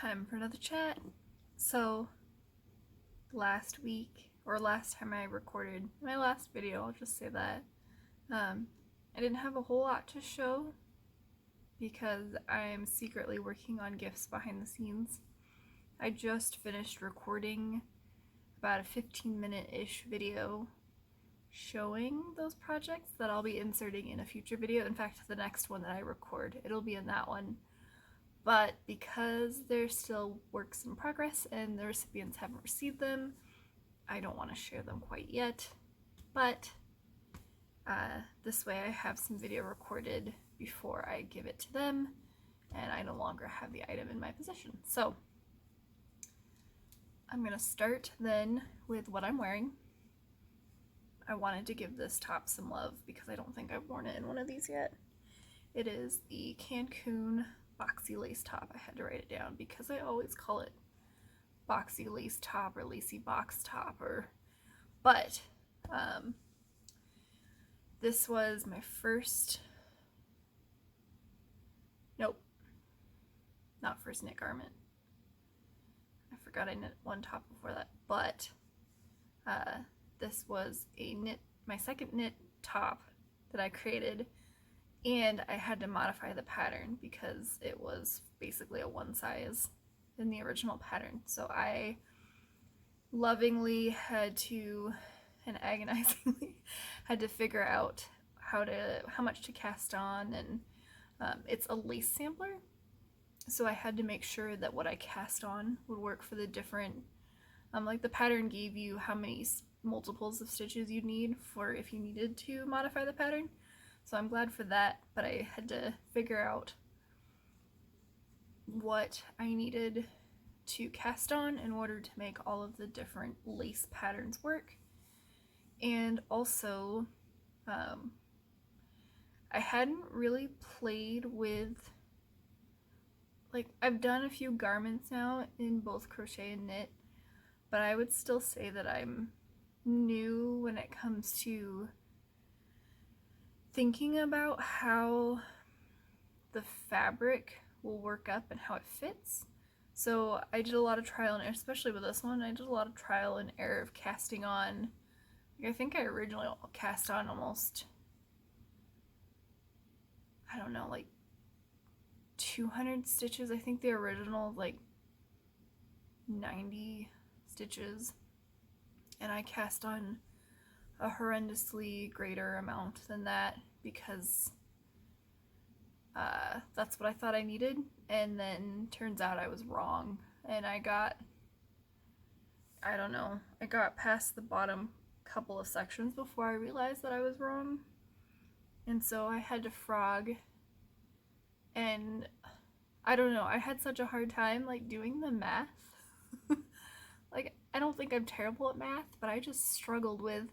time for another chat. So last week, or last time I recorded my last video, I'll just say that, I didn't have a whole lot to show because I'm secretly working on gifts behind the scenes. I just finished recording about a 15-minute-ish video showing those projects that I'll be inserting in a future video. In fact, the next one that I record, it'll be in that one. But because they're still works in progress and the recipients haven't received them, I don't want to share them quite yet. But this way I have some video recorded before I give it to them, and I no longer have the item in my possession. So I'm going to start then with what I'm wearing. I wanted to give this top some love because I don't think I've worn it in one of these yet. It is the Cancun Boxy Lace top. I had to write it down because I always call it boxy lace top or lacy box top, but this was my first, nope, not first knit garment. I forgot I knit one top before that, but this was my second knit top that I created, and I had to modify the pattern because it was basically a one size in the original pattern. So I lovingly had to, and agonizingly, had to figure out how much to cast on, and it's a lace sampler, so I had to make sure that what I cast on would work for the different, like the pattern gave you how many multiples of stitches you'd need for if you needed to modify the pattern. So I'm glad for that, but I had to figure out what I needed to cast on in order to make all of the different lace patterns work. And also, I hadn't really played with, like, I've done a few garments now in both crochet and knit, but I would still say that I'm new when it comes to thinking about how the fabric will work up and how it fits. So I did a lot of trial and error, especially with this one. I did a lot of trial and error of casting on. I think I originally cast on almost, I don't know, like 200 stitches. I think the original like 90 stitches, and I cast on a horrendously greater amount than that because that's what I thought I needed, and then turns out I was wrong, and I got past the bottom couple of sections before I realized that I was wrong, and so I had to frog, and I don't know, I had such a hard time like doing the math. Like, I don't think I'm terrible at math, but I just struggled with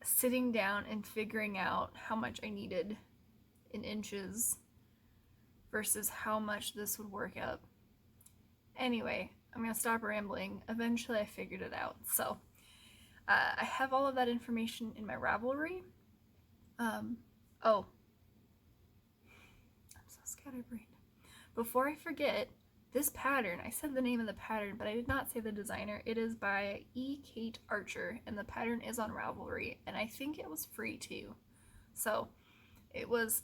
sitting down and figuring out how much I needed in inches versus how much this would work out. Anyway, I'm gonna stop rambling. Eventually I figured it out. So I have all of that information in my Ravelry. Oh, I'm so scatterbrained. Before I forget, this pattern, I said the name of the pattern, but I did not say the designer. It is by E. Kate Archer, and the pattern is on Ravelry, and I think it was free too. So it was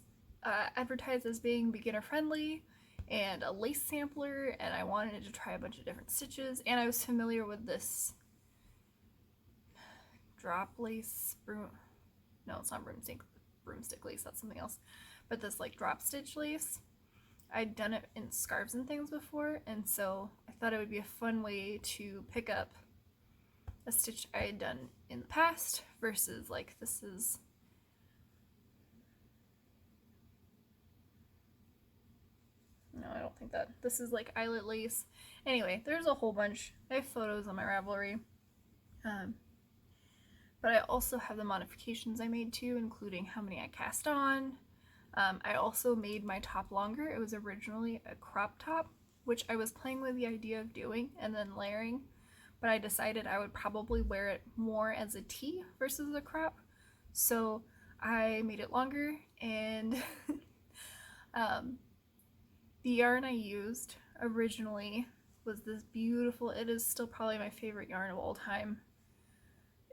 advertised as being beginner friendly and a lace sampler, and I wanted to try a bunch of different stitches, and I was familiar with this drop lace, no, it's not broomstick lace, that's something else, but this like drop stitch lace. I'd done it in scarves and things before, and so I thought it would be a fun way to pick up a stitch I had done in the past versus like this is, no, I don't think that, this is like eyelet lace. Anyway, there's a whole bunch. I have photos on my Ravelry, but I also have the modifications I made too, including how many I cast on. I also made my top longer. It was originally a crop top, which I was playing with the idea of doing and then layering, but I decided I would probably wear it more as a tee versus a crop, so I made it longer, and the yarn I used originally was this beautiful, it is still probably my favorite yarn of all time.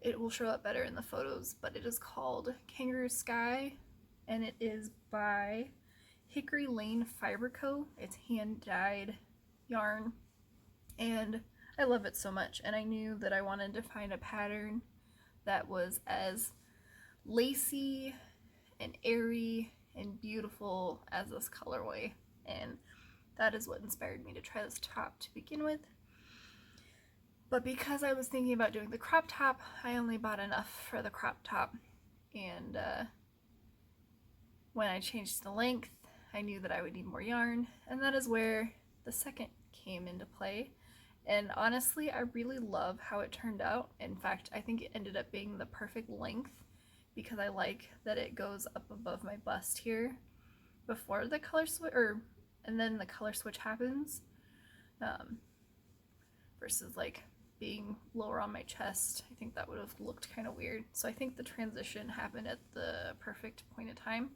It will show up better in the photos, but it is called Kangaroo Sky, and it is by Hickory Lane Fiber Co. It's hand-dyed yarn, and I love it so much, and I knew that I wanted to find a pattern that was as lacy and airy and beautiful as this colorway, and that is what inspired me to try this top to begin with. But because I was thinking about doing the crop top, I only bought enough for the crop top, and when I changed the length, I knew that I would need more yarn, and that is where the second came into play. And honestly, I really love how it turned out. In fact, I think it ended up being the perfect length, because I like that it goes up above my bust here before the color switch, and then the color switch happens, versus like being lower on my chest. I think that would have looked kind of weird. So I think the transition happened at the perfect point in time,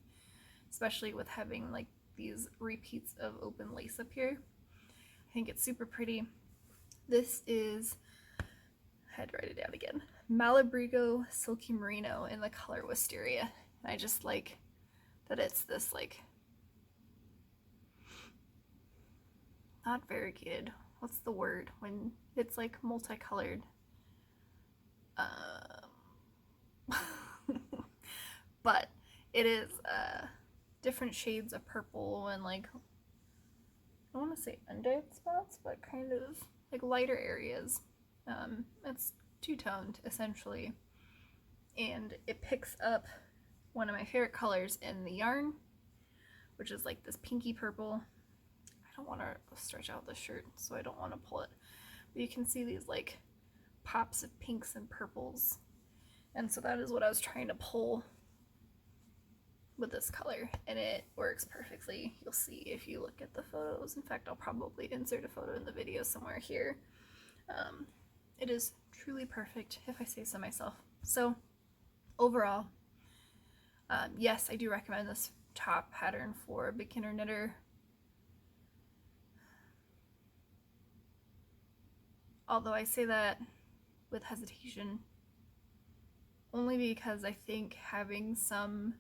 especially with having like these repeats of open lace up here. I think it's super pretty. This is, I had to write it down again, Malabrigo Silky Merino in the color Wisteria. And I just like that it's this like, not variegated, what's the word when it's like multicolored? But it is different shades of purple and like, I want to say undyed spots, but kind of like lighter areas. It's two-toned essentially, and it picks up one of my favorite colors in the yarn, which is like this pinky purple. I don't want to stretch out the shirt, so I don't want to pull it, but you can see these like pops of pinks and purples, and so that is what I was trying to pull with this color, and it works perfectly. You'll see if you look at the photos. In fact, I'll probably insert a photo in the video somewhere here. It is truly perfect, if I say so myself. So overall, yes, I do recommend this top pattern for a beginner knitter. Although I say that with hesitation, only because I think having some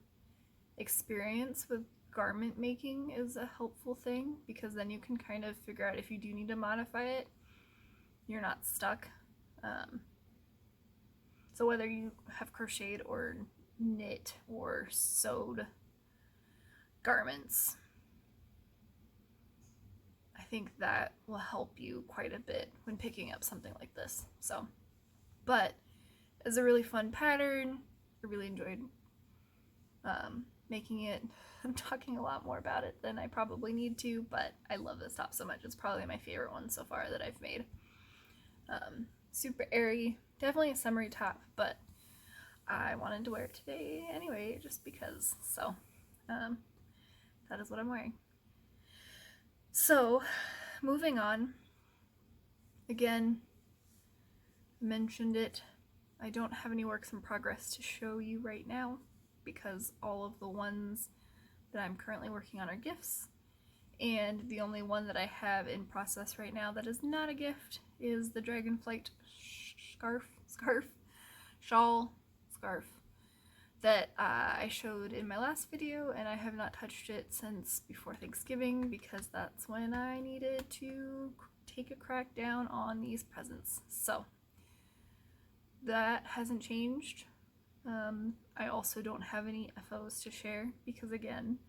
experience with garment making is a helpful thing, because then you can kind of figure out if you do need to modify it, you're not stuck. So whether you have crocheted or knit or sewed garments, I think that will help you quite a bit when picking up something like this. So, but it's a really fun pattern. I really enjoyed making it. I'm talking a lot more about it than I probably need to, but I love this top so much. It's probably my favorite one so far that I've made. Super airy, definitely a summery top, but I wanted to wear it today anyway, just because. So that is what I'm wearing. So moving on, again, mentioned it, I don't have any works in progress to show you right now, because all of the ones that I'm currently working on are gifts, and the only one that I have in process right now that is not a gift is the Dragonflight shawl that I showed in my last video, and I have not touched it since before Thanksgiving, because that's when I needed to take a crack down on these presents. So that hasn't changed. I also don't have any FOs to share, because again,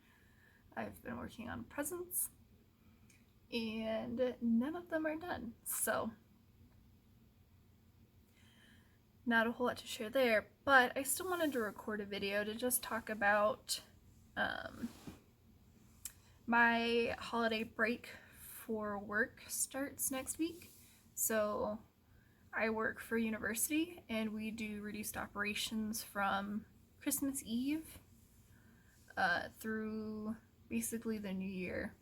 I've been working on presents and none of them are done. So not a whole lot to share there, but I still wanted to record a video to just talk about my holiday break for work starts next week. So I work for university, and we do reduced operations from Christmas Eve through basically the new year.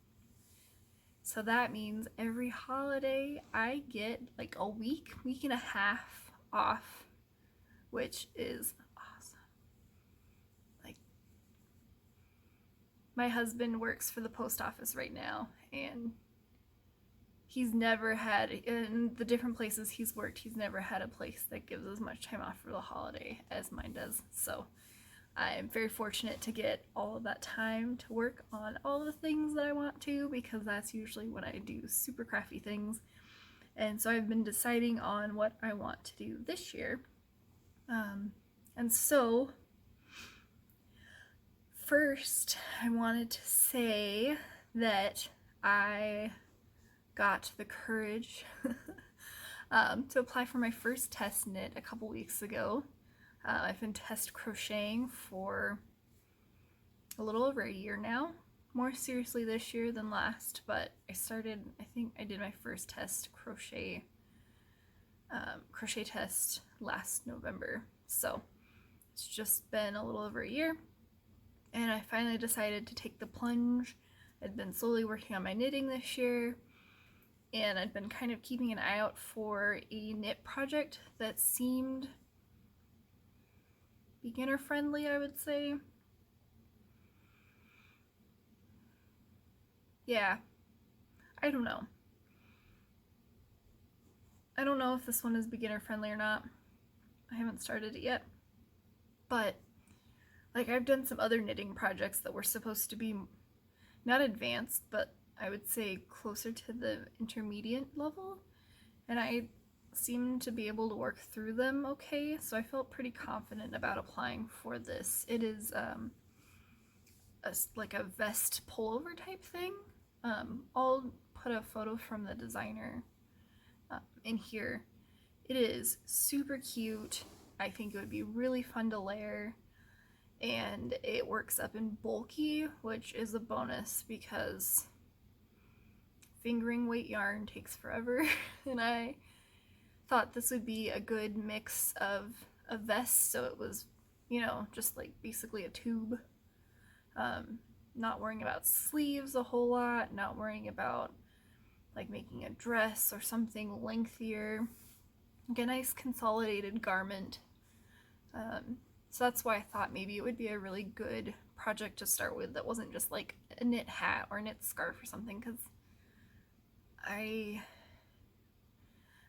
So that means every holiday I get like a week and a half off, which is awesome. Like, my husband works for the post office right now, and he's never had, in the different places he's worked, he's never had a place that gives as much time off for the holiday as mine does. So I'm very fortunate to get all of that time to work on all the things that I want to, because that's usually when I do super crafty things. And so I've been deciding on what I want to do this year. And so first I wanted to say that I got the courage to apply for my first test knit a couple weeks ago. I've been test crocheting for a little over a year now, more seriously this year than last, but I think I did my first test crochet test last November. So it's just been a little over a year, and I finally decided to take the plunge. I'd been slowly working on my knitting this year, and I'd been kind of keeping an eye out for a knit project that seemed beginner friendly, I would say. Yeah, I don't know. I don't know if this one is beginner friendly or not. I haven't started it yet. But like, I've done some other knitting projects that were supposed to be not advanced, but I would say closer to the intermediate level, and I seemed to be able to work through them okay, so I felt pretty confident about applying for this. It is like a vest pullover type thing. I'll put a photo from the designer in here. It is super cute. I think it would be really fun to layer, and it works up in bulky, which is a bonus because fingering weight yarn takes forever. And I thought this would be a good mix of a vest, so it was, you know, just like basically a tube. Not worrying about sleeves a whole lot, not worrying about like making a dress or something lengthier. Like a nice consolidated garment. So that's why I thought maybe it would be a really good project to start with that wasn't just like a knit hat or a knit scarf or something, because I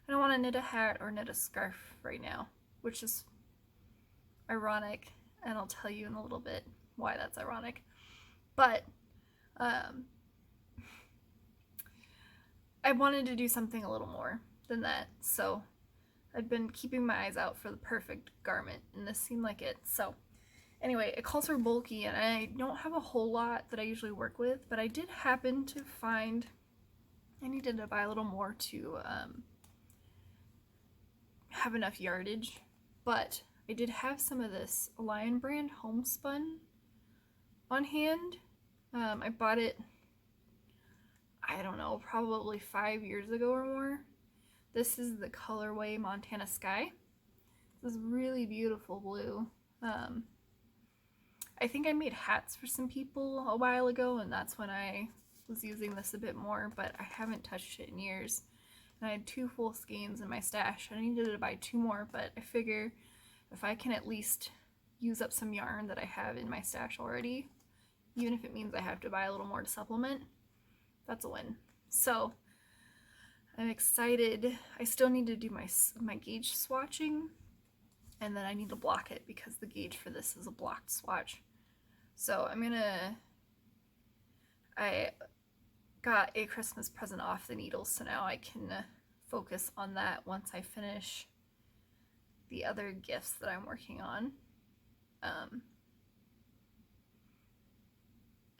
don't want to knit a hat or knit a scarf right now, which is ironic, and I'll tell you in a little bit why that's ironic. But I wanted to do something a little more than that, so I'd been keeping my eyes out for the perfect garment, and this seemed like it. So anyway, it calls for bulky, and I don't have a whole lot that I usually work with, but I did happen to find I needed to buy a little more to have enough yardage, but I did have some of this Lion brand Homespun on hand. I bought it, I don't know, probably 5 years ago or more. This is the colorway Montana Sky. This is really beautiful blue. I think I made hats for some people a while ago, and that's when I was using this a bit more, but I haven't touched it in years. And I had 2 full skeins in my stash. I needed to buy 2 more, but I figure if I can at least use up some yarn that I have in my stash already, even if it means I have to buy a little more to supplement, that's a win. So I'm excited. I still need to do my gauge swatching, and then I need to block it because the gauge for this is a blocked swatch. So I got a Christmas present off the needles, so now I can focus on that once I finish the other gifts that I'm working on.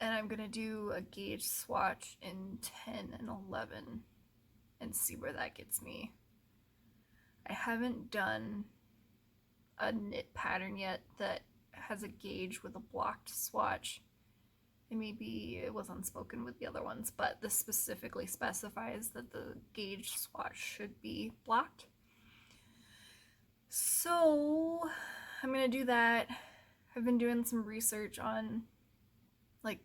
And I'm gonna do a gauge swatch in 10 and 11 and see where that gets me. I haven't done a knit pattern yet that has a gauge with a blocked swatch. And maybe it was unspoken with the other ones, but this specifically specifies that the gauge swatch should be blocked. So I'm gonna do that. I've been doing some research on like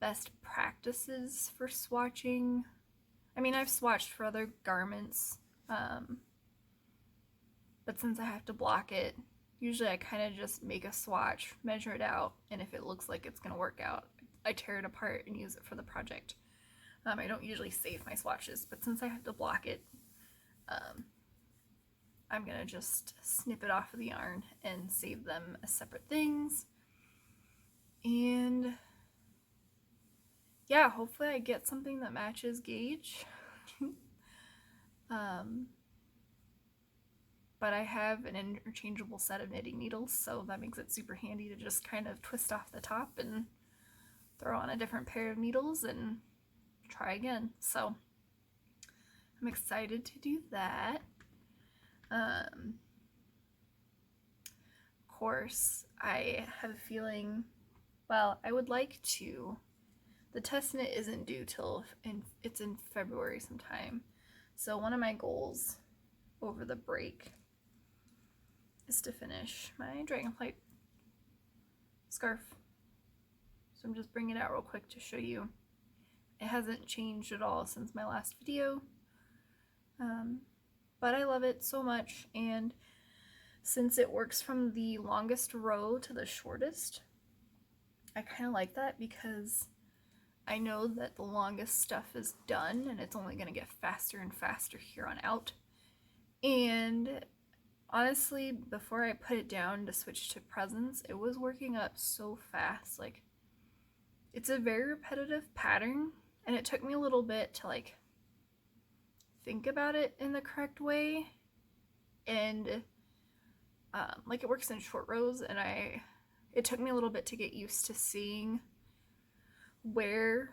best practices for swatching. I mean, I've swatched for other garments, but since I have to block it, usually I kind of just make a swatch, measure it out, and if it looks like it's gonna work out, I tear it apart and use it for the project. I don't usually save my swatches, but since I have to block it, I'm gonna just snip it off of the yarn and save them as separate things. And yeah, hopefully I get something that matches Gage. But I have an interchangeable set of knitting needles, so that makes it super handy to just kind of twist off the top and throw on a different pair of needles and try again. So I'm excited to do that. Of course, I have a feeling, well, I would like to. The test knit isn't due till it's in February sometime. So one of my goals over the break is to finish my Dragonflight scarf. So I'm just bringing it out real quick to show you. It hasn't changed at all since my last video. But I love it so much, and since it works from the longest row to the shortest, I kind of like that because I know that the longest stuff is done and it's only going to get faster and faster here on out. And honestly, before I put it down to switch to presents, it was working up so fast. Like, it's a very repetitive pattern, and it took me a little bit to like think about it in the correct way. And like, it works in short rows, and it took me a little bit to get used to seeing where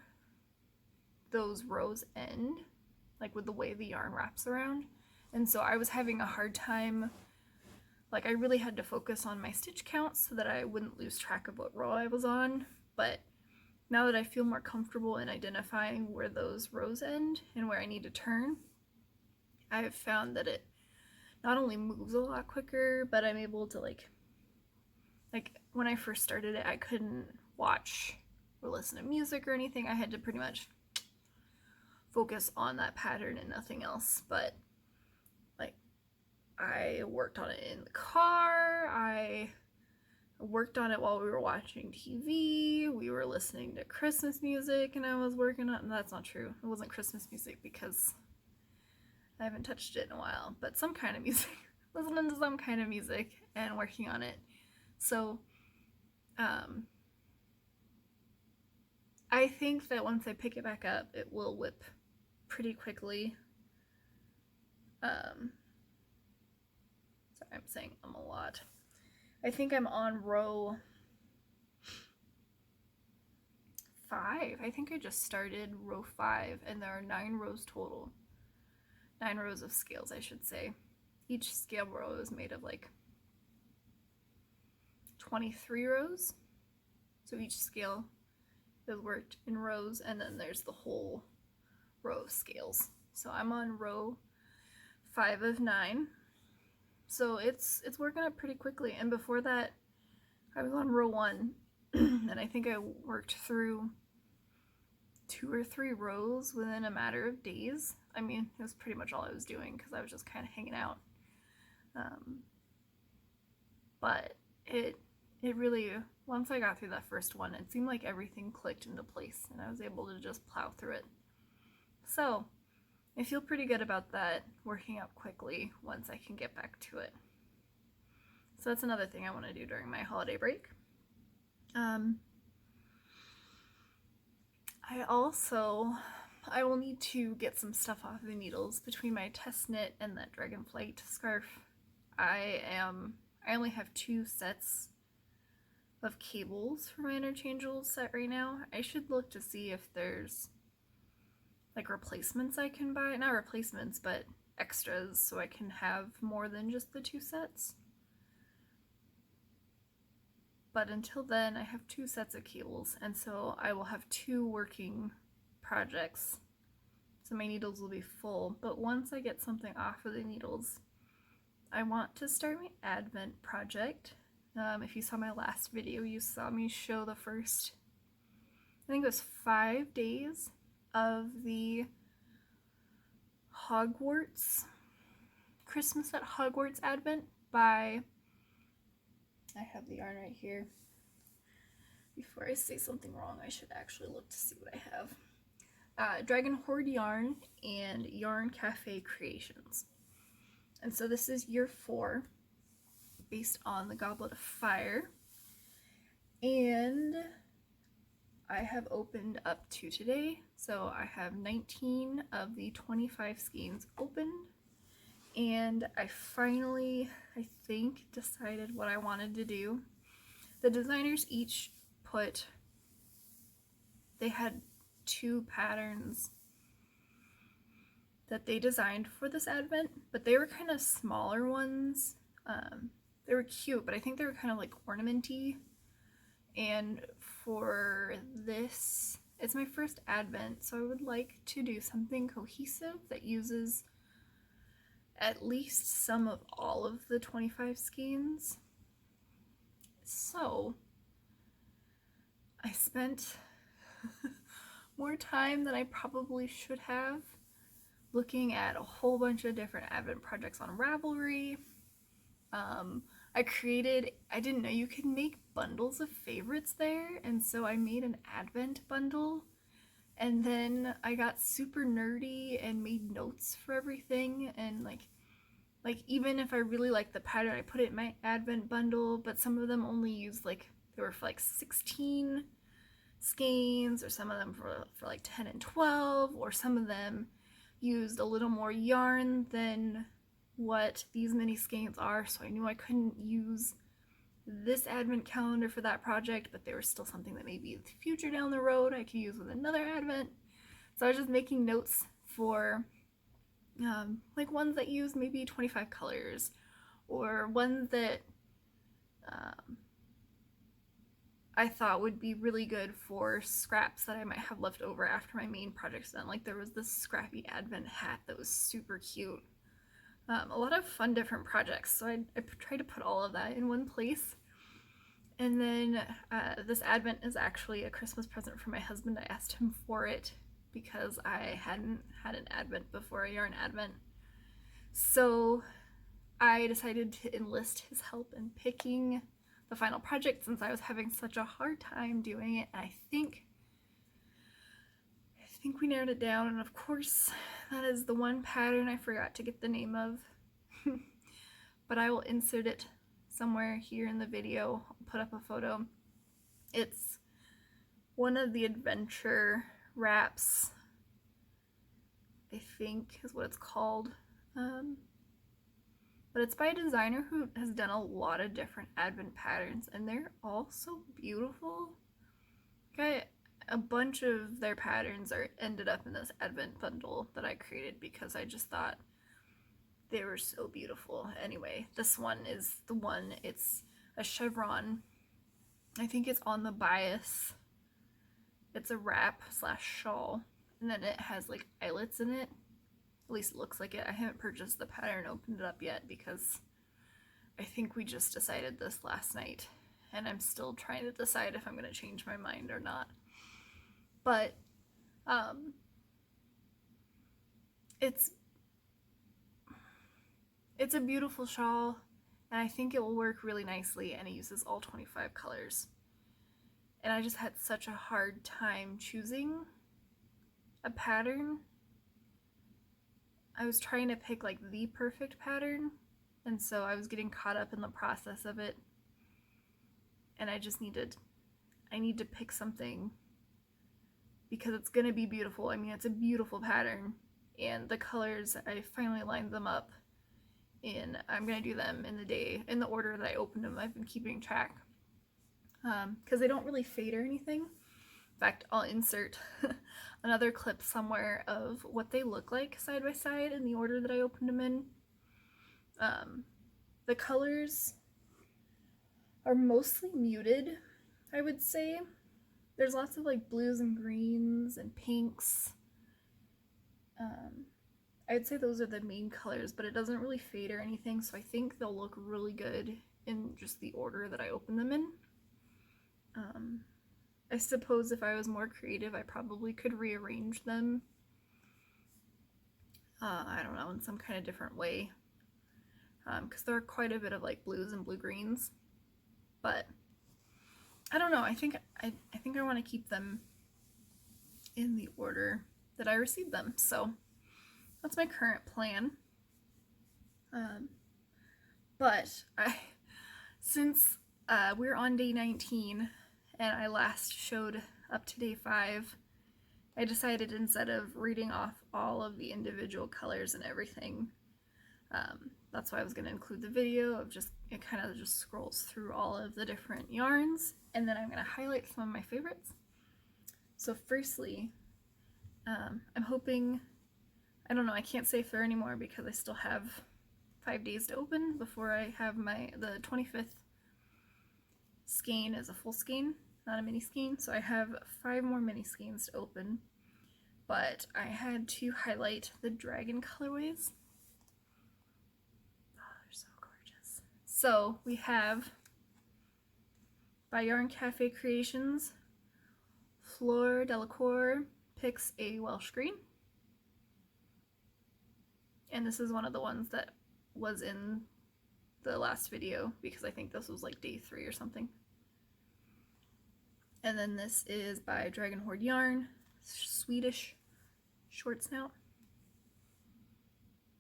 those rows end, like with the way the yarn wraps around. And so I was having a hard time, like I really had to focus on my stitch count so that I wouldn't lose track of what row I was on. But now that I feel more comfortable in identifying where those rows end and where I need to turn, I have found that it not only moves a lot quicker, but I'm able to like when I first started it, I couldn't watch or listen to music or anything. I had to pretty much focus on that pattern and nothing else. But like, I worked on it in the car, I worked on it while we were watching TV, we were listening to Christmas music, and I was working on, and that's not true, it wasn't Christmas music because I haven't touched it in a while, but some kind of music, listening to some kind of music and working on it. So I think that once I pick it back up, it will whip pretty quickly. Sorry, I'm saying a lot. I think I'm on row 5. I think I just started row 5, and there are 9 rows total. 9 rows of scales, I should say. Each scale row is made of like 23 rows. So each scale is worked in rows, and then there's the whole row of scales. So I'm on row 5 of 9. So it's working up pretty quickly. And before that, I was on row 1, and I think I worked through 2 or 3 rows within a matter of days. I mean, it was pretty much all I was doing because I was just kind of hanging out. But it really, once I got through that first one, it seemed like everything clicked into place and I was able to just plow through it. So I feel pretty good about that working up quickly once I can get back to it. So that's another thing I want to do during my holiday break. I will need to get some stuff off the needles between my test knit and that Dragonflight scarf. I only have 2 sets of cables for my interchangeable set right now. I should look to see if there's like replacements I can buy. Not replacements, but extras, so I can have more than just the 2 sets. But until then, I have 2 sets of cables, and so I will have 2 working projects. So my needles will be full, but once I get something off of the needles, I want to start my Advent project. If you saw my last video, you saw me show the first, I think it was 5 days of the Hogwarts, Christmas at Hogwarts Advent by, I have the yarn right here. Before I say something wrong, I should actually look to see what I have. Dragon Hoard yarn and Yarn Cafe Creations. And so this is year 4, based on the Goblet of Fire. And I have opened up to today, so I have 19 of the 25 skeins opened, and I finally, I think, decided what I wanted to do. The designers each they had 2 patterns that they designed for this advent, but they were kind of smaller ones. They were cute, but I think they were kind of like ornamenty. And for this, it's my first advent, so I would like to do something cohesive that uses at least some of all of the 25 skeins. So I spent more time than I probably should have looking at a whole bunch of different advent projects on Ravelry. I didn't know you could make bundles of favorites there, and so I made an advent bundle, and then I got super nerdy and made notes for everything, and like even if I really liked the pattern, I put it in my advent bundle, but some of them only used they were for 16 skeins, or some of them for 10 and 12, or some of them used a little more yarn than what these mini skeins are, so I knew I couldn't use this advent calendar for that project, but they were still something that maybe in the future down the road I could use with another advent. So I was just making notes for ones that use maybe 25 colors, or ones that I thought would be really good for scraps that I might have left over after my main project's done. Like there was this scrappy advent hat that was super cute. A lot of fun different projects, so I tried to put all of that in one place. And then this advent is actually a Christmas present for my husband. I asked him for it because I hadn't had an advent before, a yarn advent. So I decided to enlist his help in picking the final project since I was having such a hard time doing it. And I think we narrowed it down, and of course that is the one pattern I forgot to get the name of. But I will insert it somewhere here in the video. I'll put up a photo. It's one of the adventure wraps, I think is what it's called. But it's by a designer who has done a lot of different advent patterns, and they're all so beautiful. A bunch of their patterns ended up in this advent bundle that I created because I just thought they were so beautiful. Anyway, this one is the one. It's a chevron. I think it's on the bias. It's a wrap / shawl, and then it has eyelets in it. At least it looks like it. I haven't purchased the pattern, opened it up yet, because I think we just decided this last night, and I'm still trying to decide if I'm going to change my mind or not. But it's a beautiful shawl, and I think it will work really nicely, and it uses all 25 colors. And I just had such a hard time choosing a pattern. I was trying to pick the perfect pattern, and so I was getting caught up in the process of it, and I need to pick something because it's gonna be beautiful. I mean, it's a beautiful pattern, and the colors, I finally lined them up, and I'm gonna do them in the order that I opened them. I've been keeping track because they don't really fade or anything. In fact, I'll insert another clip somewhere of what they look like side by side in the order that I opened them in. The colors are mostly muted, I would say. There's lots of blues and greens and pinks. I'd say those are the main colors, but it doesn't really fade or anything, so I think they'll look really good in just the order that I open them in. I suppose if I was more creative, I probably could rearrange them, I don't know, in some kind of different way, because there are quite a bit of blues and blue-greens, but I don't know. I think I want to keep them in the order that I receive them. So that's my current plan. But since we're on day 19 and I last showed up to day 5, I decided instead of reading off all of the individual colors and everything, that's why I was going to include the video of just, it kind of just scrolls through all of the different yarns, and then I'm going to highlight some of my favorites. So firstly, I'm hoping, I don't know, I can't say fair anymore because I still have 5 days to open before I have the 25th skein is a full skein, not a mini skein, so I have 5 more mini skeins to open, but I had to highlight the dragon colorways. Oh, they're so gorgeous. So we have, by Yarn Cafe Creations, Fleur Delacour picks a Welsh green, and this is one of the ones that was in the last video because I think this was like day 3 or something. And then this is by Dragon Hoard Yarn, Swedish short snout.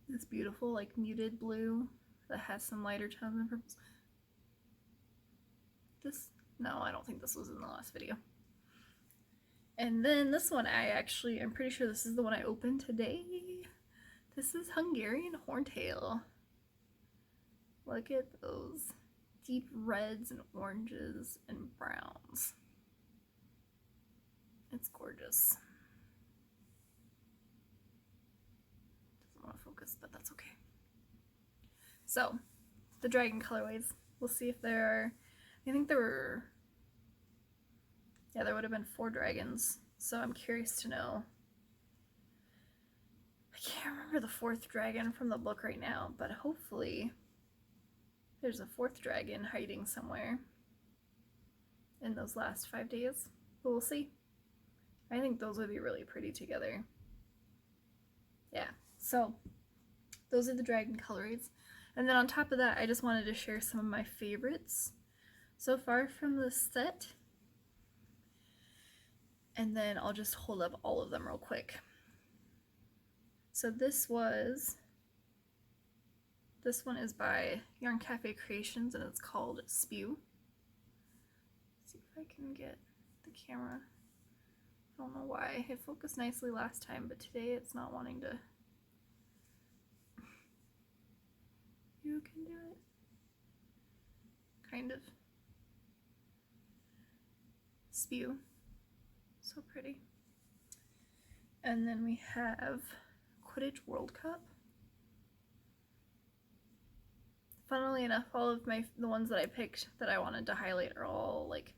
This beautiful like muted blue that has some lighter tones and purples. No, I don't think this was in the last video. And then this one I'm pretty sure this is the one I opened today. This is Hungarian Horntail. Look at those deep reds and oranges and browns. It's gorgeous. Doesn't want to focus, but that's okay. So, the dragon colorways. We'll see if there are, I think there were, yeah, there would have been 4 dragons. So I'm curious to know. I can't remember the 4th dragon from the book right now, but hopefully there's a 4th dragon hiding somewhere in those last 5 days, but we'll see. I think those would be really pretty together. Yeah, so those are the dragon colorways. And then on top of that, I just wanted to share some of my favorites so far from this set. And then I'll just hold up all of them real quick. So this one is by Yarn Cafe Creations and it's called Spew. Let's see if I can get the camera. I don't know why. It focused nicely last time, but today it's not wanting to. You can do it. Kind of. Spew. So pretty. And then we have Quidditch World Cup. Funnily enough, all of the ones that I picked that I wanted to highlight are all like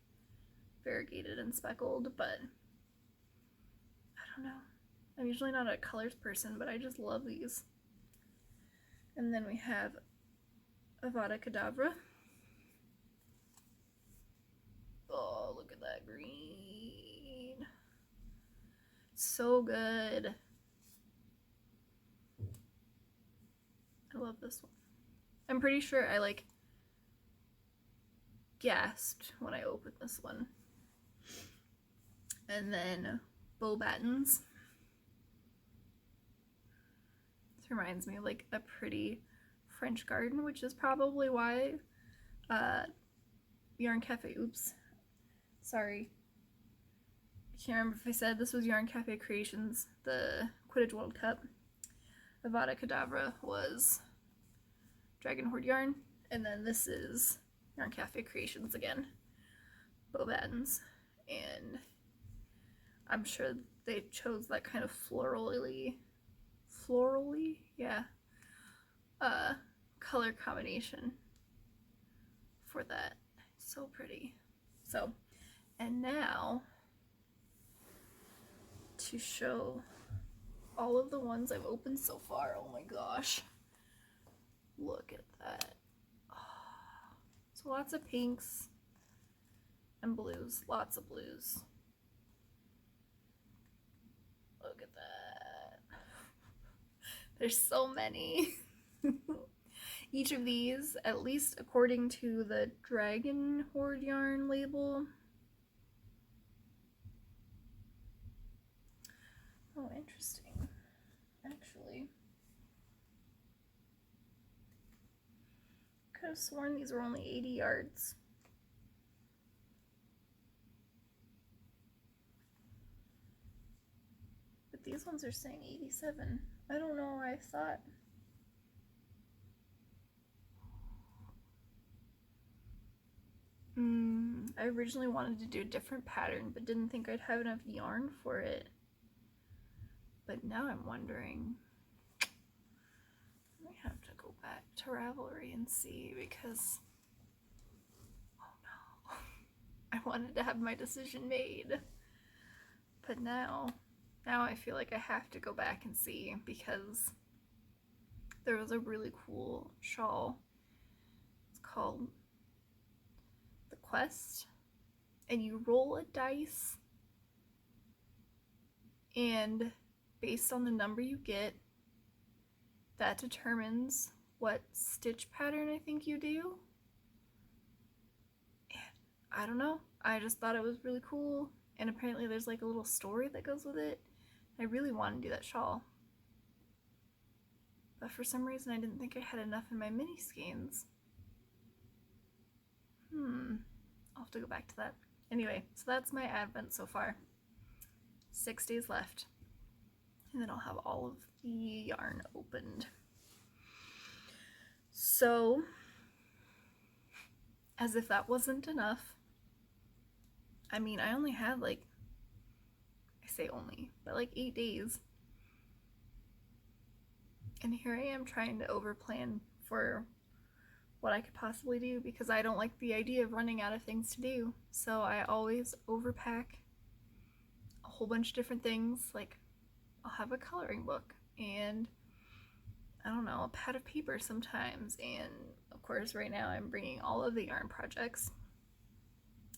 variegated and speckled, but I don't know. I'm usually not a colors person, but I just love these. And then we have Avada Kedavra. Oh, look at that green. So good. I love this one. I'm pretty sure I like gasped when I opened this one. And then Bow Battens. This reminds me of like a pretty French garden, which is probably why Yarn Cafe, oops, sorry. I can't remember if I said this was Yarn Cafe Creations, the Quidditch World Cup. Avada Kedavra was Dragon Hoard Yarn, and then this is Yarn Cafe Creations again, Bow Battens, and I'm sure they chose that kind of florally, yeah, color combination for that. So pretty. So, and now to show all of the ones I've opened so far. Oh my gosh. Look at that. Oh. So lots of pinks and blues. Lots of blues. Look at that. There's so many. Each of these, at least according to the Dragon Hoard Yarn label. Oh Oh, interesting. Actually, could have sworn these were only 80 yards. But these ones are saying 87. I don't know why I thought. I originally wanted to do a different pattern, but didn't think I'd have enough yarn for it. But now I'm wondering, I have to go back to Ravelry and see, because, oh no, I wanted to have my decision made. But now I feel like I have to go back and see, because there was a really cool shawl. It's called The Quest, and you roll a dice, and based on the number you get, that determines what stitch pattern I think you do. And I don't know, I just thought it was really cool, and apparently there's like a little story that goes with it. I really want to do that shawl, but for some reason I didn't think I had enough in my mini skeins. I'll have to go back to that. Anyway, so that's my advent so far. 6 days left, and then I'll have all of the yarn opened. So, as if that wasn't enough, I mean, I only had like, I say only, but like 8 days. And here I am trying to overplan for what I could possibly do, because I don't like the idea of running out of things to do. So I always overpack a whole bunch of different things. Like, I'll have a coloring book, and I don't know, a pad of paper sometimes, and of course right now I'm bringing all of the yarn projects,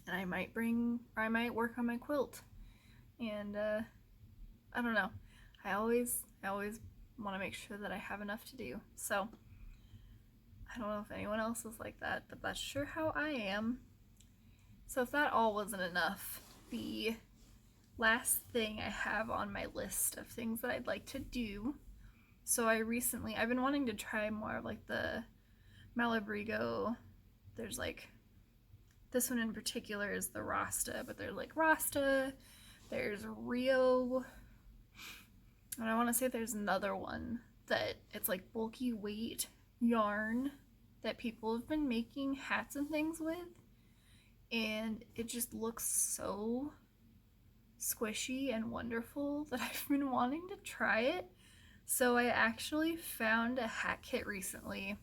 and I might work on my quilt, and I don't know, I always want to make sure that I have enough to do. So I don't know if anyone else is like that, but that's sure how I am. So if that all wasn't enough, the last thing I have on my list of things that I'd like to do, so I've been wanting to try more of like the Malabrigo. There's like, this one in particular is the Rasta, but there's like Rasta, there's Rio, and I want to say there's another one that it's like bulky weight yarn that people have been making hats and things with, and it just looks so squishy and wonderful that I've been wanting to try it. So I actually found a hat kit recently.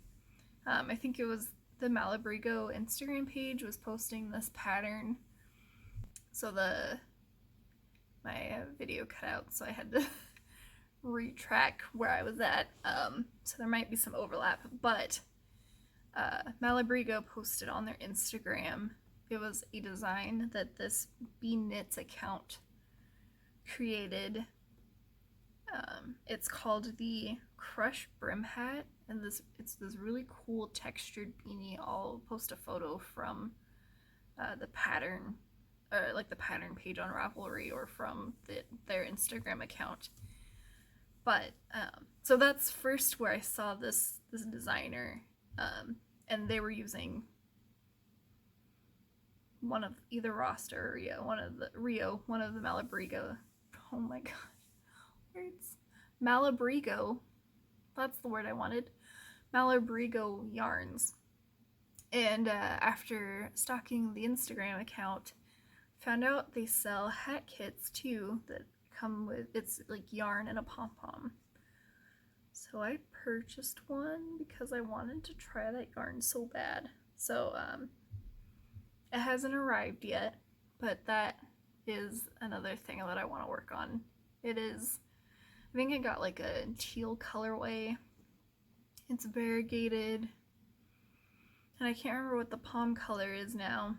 I think it was the Malabrigo Instagram page was posting this pattern. So my video cut out, so I had to retrack where I was at. So there might be some overlap, but Malabrigo posted on their Instagram. It was a design that this Bee Knits account created. It's called the Crush Brim Hat, and it's this really cool textured beanie. I'll post a photo from the pattern, or like the pattern page on Ravelry, or from their Instagram account. But so that's first where I saw this designer, and they were using one of either Rasta or Rio, one of the Malabrigo. Oh my god, words. Malabrigo, that's the word I wanted. Malabrigo yarns. And after stalking the Instagram account, found out they sell hat kits too that come with, it's like yarn and a pom-pom. So I purchased one because I wanted to try that yarn so bad. So it hasn't arrived yet, but that is another thing that I want to work on. It is, I think I got like a teal colorway. It's variegated, and I can't remember what the palm color is now,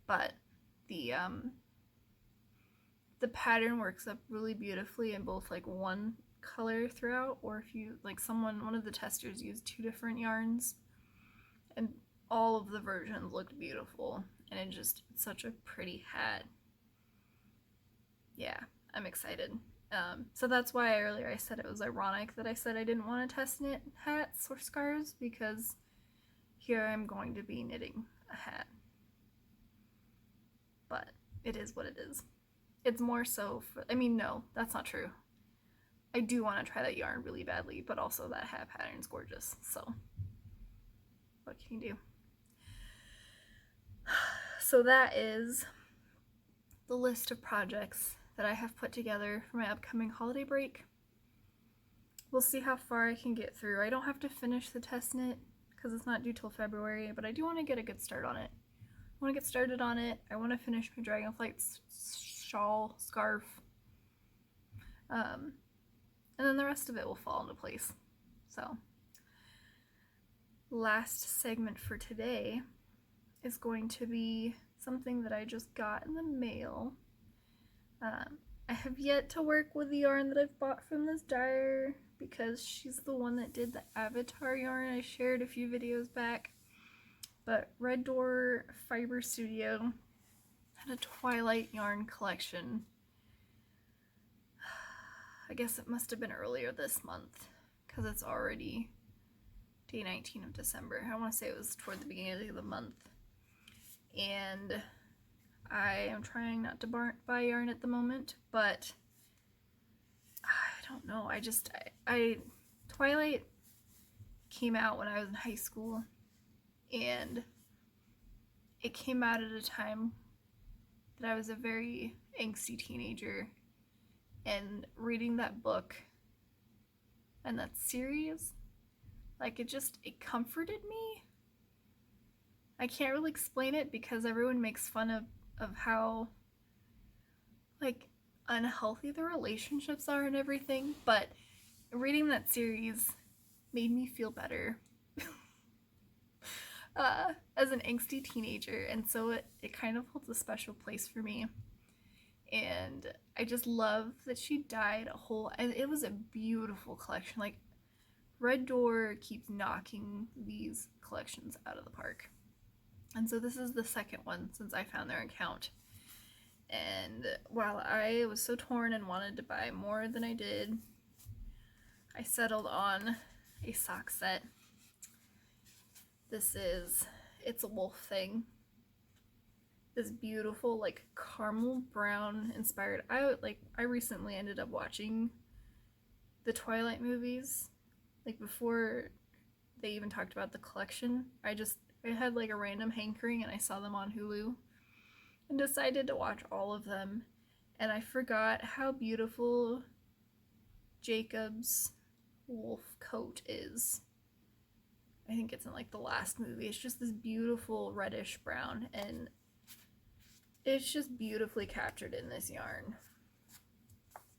but the pattern works up really beautifully in both like one color throughout, or if you like, one of the testers used 2 different yarns, and all of the versions looked beautiful, and it's such a pretty hat. Yeah, I'm excited. So that's why earlier I said it was ironic that I said I didn't want to test knit hats or scarves, because here I'm going to be knitting a hat. But it is what it is. It's more so for, I mean, no, that's not true. I do want to try that yarn really badly, but also that hat pattern's gorgeous, so what can you do? So that is the list of projects that I have put together for my upcoming holiday break. We'll see how far I can get through. I don't have to finish the test knit because it's not due till February, but I do want to get a good start on it. I want to get started on it. I want to finish my Dragonflight shawl, scarf, and then the rest of it will fall into place. So, last segment for today is going to be something that I just got in the mail. I have yet to work with the yarn that I've bought from this dyer because she's the one that did the Avatar yarn I shared a few videos back. But Red Door Fiber Studio had a Twilight yarn collection. I guess it must have been earlier this month because it's already day 19 of December. I want to say it was toward the beginning of the month. And I am trying not to buy yarn at the moment, but I don't know. Twilight came out when I was in high school, and it came out at a time that I was a very angsty teenager, and reading that book and that series, like, it comforted me. I can't really explain it because everyone makes fun of how, like, unhealthy the relationships are and everything, but reading that series made me feel better as an angsty teenager, and so it kind of holds a special place for me. And I just love that she dyed and it was a beautiful collection. Like, Red Door keeps knocking these collections out of the park. And so this is the second one since I found their account. And while I was so torn and wanted to buy more than I did, I settled on a sock set. It's a wolf thing. This beautiful, like, caramel brown inspired. I recently ended up watching the Twilight movies, like, before they even talked about the collection. I had like a random hankering and I saw them on Hulu and decided to watch all of them, and I forgot how beautiful Jacob's wolf coat is. I think it's in like the last movie. It's just this beautiful reddish brown, and it's just beautifully captured in this yarn.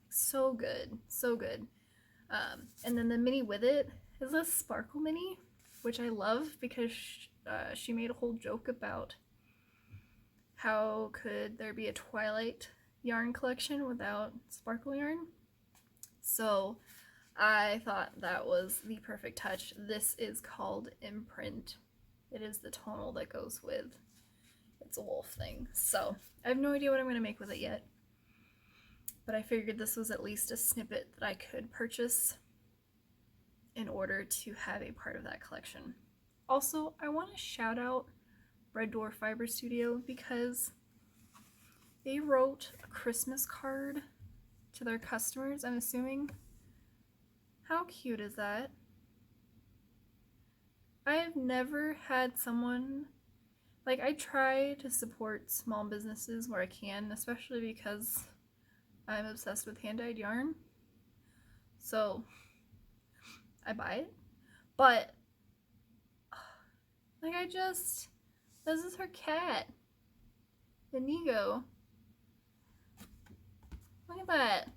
So good, so good. And then the mini with it is a sparkle mini, which I love because she made a whole joke about how could there be a Twilight yarn collection without sparkle yarn. So I thought that was the perfect touch. This is called Imprint. It is the tonal that goes with it's a wolf thing. So I have no idea what I'm going to make with it yet, but I figured this was at least a snippet that I could purchase in order to have a part of that collection. Also, I want to shout out Red Door Fiber Studio because they wrote a Christmas card to their customers, I'm assuming. How cute is that? I have never had someone, like, I try to support small businesses where I can, especially because I'm obsessed with hand-dyed yarn. So I buy it. But like, this is her cat, Inigo. Look at that.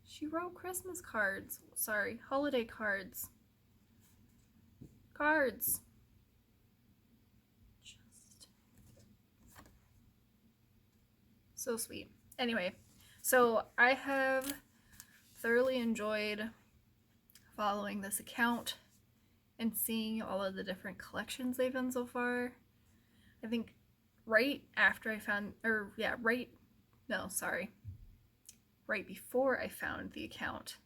She wrote Christmas cards. Sorry, holiday cards. Cards. Just so sweet. Anyway, so I have thoroughly enjoyed following this account and seeing all of the different collections they've done so far. I think right no, sorry, right before I found the account,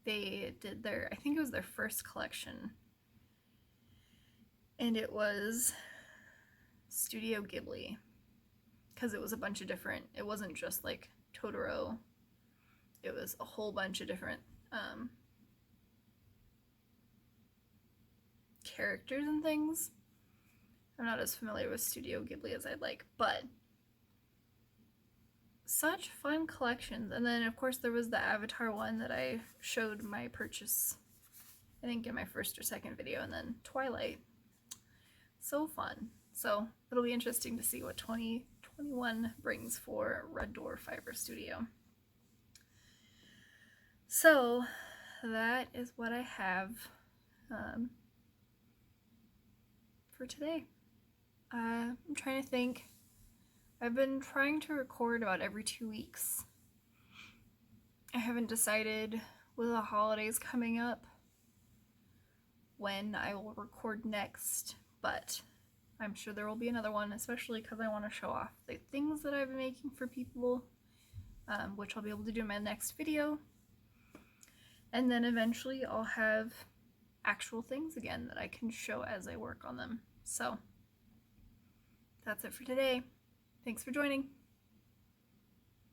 they did their, I think it was their first collection, and it was Studio Ghibli, because it was a bunch of different, it wasn't just like Totoro, it was a whole bunch of different characters and things. I'm not as familiar with Studio Ghibli as I'd like, but such fun collections. And then of course there was the Avatar one that I showed my purchase, I think in my first or second video, and then Twilight. So fun. So it'll be interesting to see what 2021 brings for Red Dwarf Fiber Studio. So that is what I have for today. I'm trying to think. I've been trying to record about every 2 weeks. I haven't decided with the holidays coming up when I will record next, but I'm sure there will be another one, especially because I want to show off the things that I've been making for people, which I'll be able to do in my next video. And then eventually I'll have actual things again that I can show as I work on them. So that's it for today. Thanks for joining.